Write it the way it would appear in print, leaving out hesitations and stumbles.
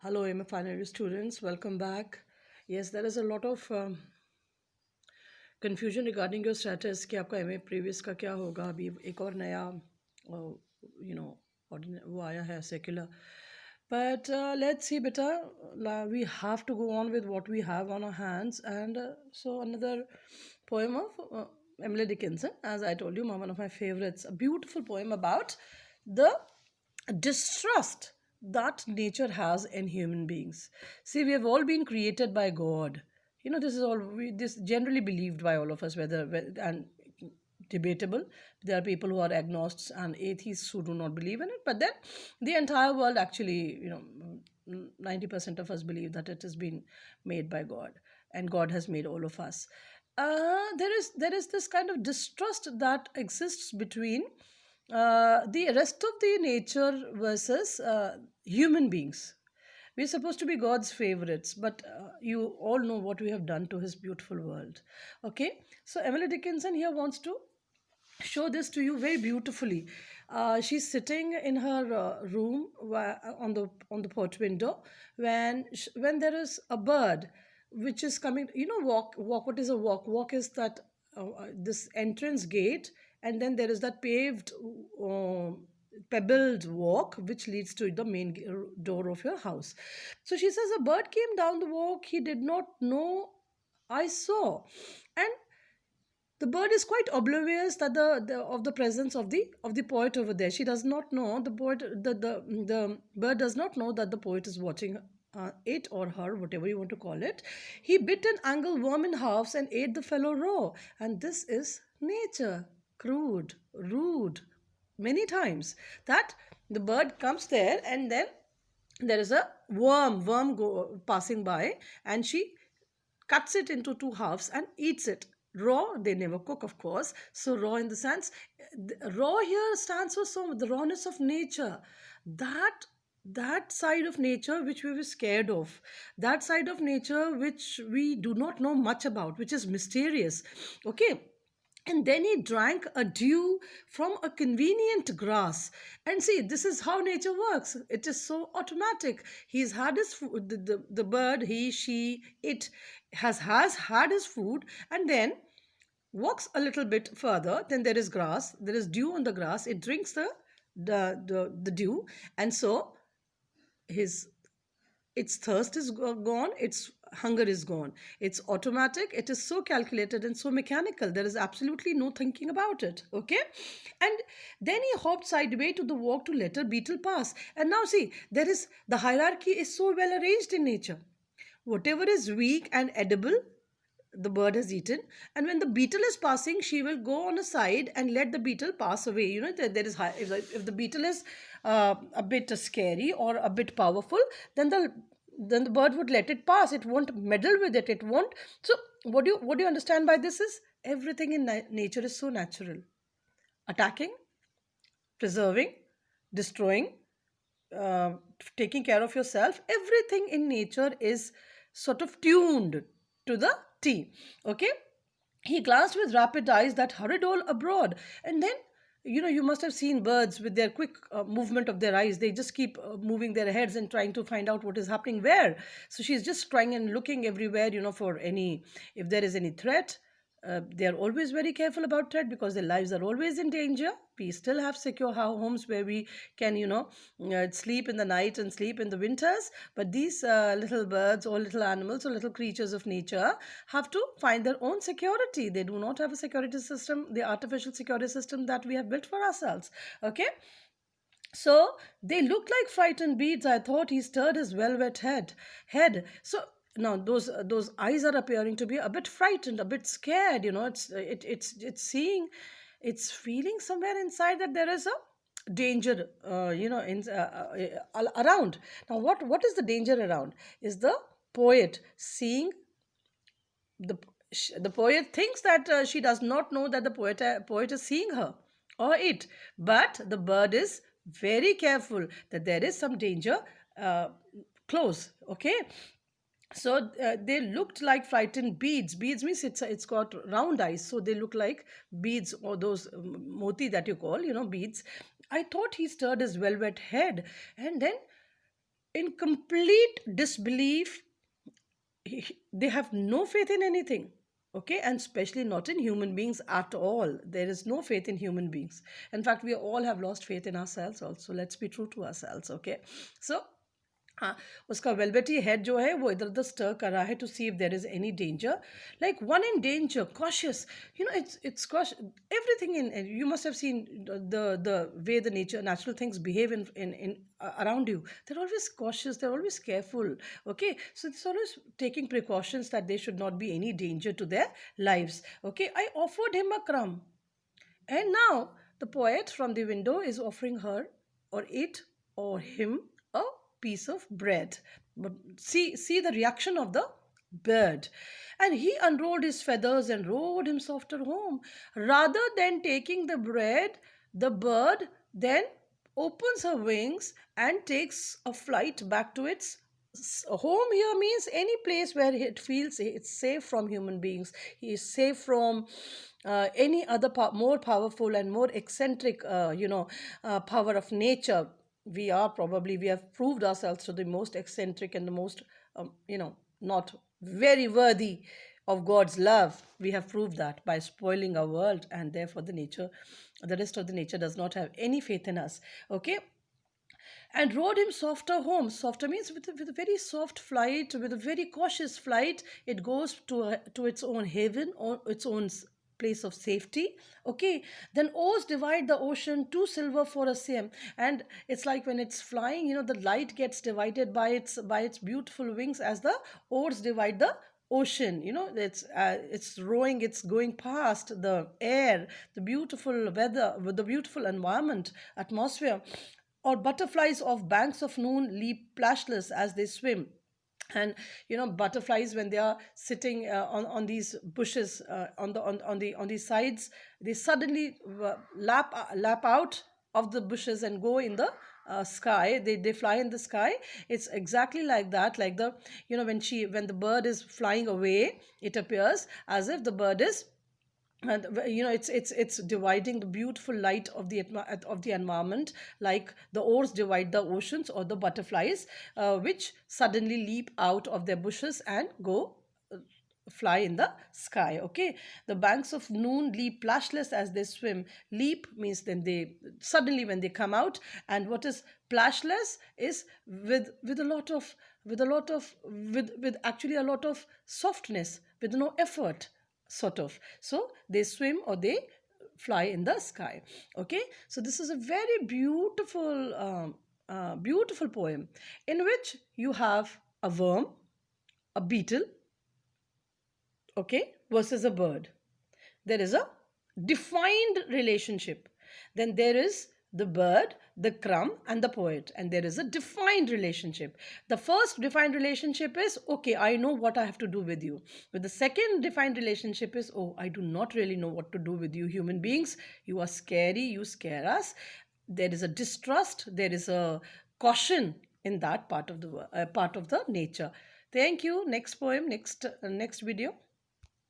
Hello, I'm a final year students. Welcome back. Yes, there is a lot of confusion regarding your status कि आपका MA previous का क्या होगा अभी एक और नया you know वो आया है secular. But let's see, beta. We have to go on with what we have on our hands, and so another poem of Emily Dickinson, as I told you, one of my favorites. A beautiful poem about the distrust that nature has in human beings. See, we have all been created by God. This is all this generally believed by all of us, and debatable. There are people who are agnostics and atheists who do not believe in it, but then the entire world actually, 90% of us believe that it has been made by God, and God has made all of us. There is this kind of distrust that exists between the rest of the nature versus human beings. We're supposed to be God's favorites, but you all know what we have done to his beautiful world. Okay, so Emily Dickinson here wants to show this to you very beautifully. She's sitting in her room on the porch window when there is a bird which is coming. Walk. What is a walk? Walk is that this entrance gate, and then there is that paved. Pebbled walk which leads to the main door of your house. So she says a bird came down the walk he did not know I saw, and the bird is quite oblivious that of the presence of the poet over there. She does not know the poet. The bird does not know that the poet is watching it or her, whatever you want to call it. He bit an angle worm in halves and ate the fellow raw. And this is nature, crude, rude, many times. That the bird comes there and then there is a passing by, and she cuts it into two halves and eats it raw. They never cook, of course, so raw in the sense, raw here stands for the rawness of nature. That side of nature which we were scared of, that side of nature which we do not know much about, which is mysterious. Okay, and then he drank a dew from a convenient grass. And see, this is how nature works. It is so automatic. He's had his food, the bird, he, she, it has had his food, and then walks a little bit further. Then there is grass, there is dew on the grass. It drinks the dew, and so his its thirst is gone, its hunger is gone. It's automatic, it is so calculated and so mechanical. There is absolutely no thinking about it. Okay, and then he hopped sideways to the walk to let a beetle pass. And now see, there is the hierarchy is so well arranged in nature. Whatever is weak and edible, the bird has eaten, and when the beetle is passing, she will go on a side and let the beetle pass away. There is if the beetle is a bit scary or a bit powerful, then the bird would let it pass. It won't meddle with it. It won't. So what do you understand by this is everything in nature is so natural. Attacking, preserving, destroying, uh, taking care of yourself, everything in nature is sort of tuned to the T. Okay, he glanced with rapid eyes that hurried all abroad, and then you must have seen birds with their quick movement of their eyes. They just keep moving their heads and trying to find out what is happening where. So she's just trying and looking everywhere, for any, if there is any threat. They are always very careful about threat because their lives are always in danger. We still have secure homes where we can, sleep in the night and sleep in the winters. But these little birds or little animals or little creatures of nature have to find their own security. They do not have a security system, the artificial security system that we have built for ourselves. Okay. So they looked like frightened beads. I thought he stirred his velvet head. So now those eyes are appearing to be a bit frightened, a bit scared. It's seeing, it's feeling somewhere inside that there is a danger. Around. Now what is the danger around? Is the poet seeing the the poet thinks that she does not know that the poet is seeing her or it, but the bird is very careful that there is some danger uh, close. Okay, so they looked like frightened beads. Beads means it's got round eyes, so they look like beads, or those moti that you call, beads. I thought he stirred his velvet head, and then in complete disbelief. They have no faith in anything. Okay, and especially not in human beings at all. There is no faith in human beings. In fact, we all have lost faith in ourselves also. Let's be true to ourselves. Okay, so हाँ, उसका velvety head जो है वो इधर उधर stir कर रहा है to see if there is any danger, like one in danger cautious, you know, it's everything in, you must have seen the way the natural things behave in around you. They're always cautious, they're always careful. Okay, so it's always taking precautions that there should not be any danger to their lives. Okay, I offered him a crumb, and now the poet from the window is offering her or it or him a piece of bread. But see the reaction of the bird. And he unrolled his feathers and rode himself to home. Rather than taking the bread, the bird then opens her wings and takes a flight back to its home. Here means any place where it feels it's safe from human beings. He is safe from any other more powerful and more eccentric power of nature. We have proved ourselves to the most eccentric and the most not very worthy of God's love. We have proved that by spoiling our world, and therefore the rest of the nature does not have any faith in us. Okay, and rode him softer home. Softer means with a very soft flight, with a very cautious flight. It goes to its own haven, or its own place of safety. Okay, then oars divide the ocean, two silver for a same. And it's like when it's flying, the light gets divided by its beautiful wings as the oars divide the ocean. It's rowing, it's going past the air, the beautiful weather, with the beautiful environment, atmosphere. Or butterflies of banks of noon leap plashless as they swim. And butterflies, when they are sitting on these bushes, on the sides, they suddenly lap out of the bushes and go in the sky. They fly in the sky. It's exactly like that, like the when the bird is flying away, it appears as if the bird is, and it's dividing the beautiful light of the environment, like the oars divide the oceans, or the butterflies which suddenly leap out of their bushes and go fly in the sky. Okay, the banks of noon leap plashless as they swim. Leap means then they suddenly when they come out, and what is plashless is with a lot of with actually a lot of softness, with no effort, sort of. So they swim or they fly in the sky. Okay, so this is a very beautiful beautiful poem in which you have a worm, a beetle, okay, versus a bird. There is a defined relationship. Then there is the bird, the crumb, and the poet, and there is a defined relationship. The first defined relationship is, okay, I know what I have to do with you. But the second defined relationship is, oh, I do not really know what to do with you, human beings. You are scary, you scare us. There is a distrust, there is a caution in that part of the nature. Thank you. Next poem, next video.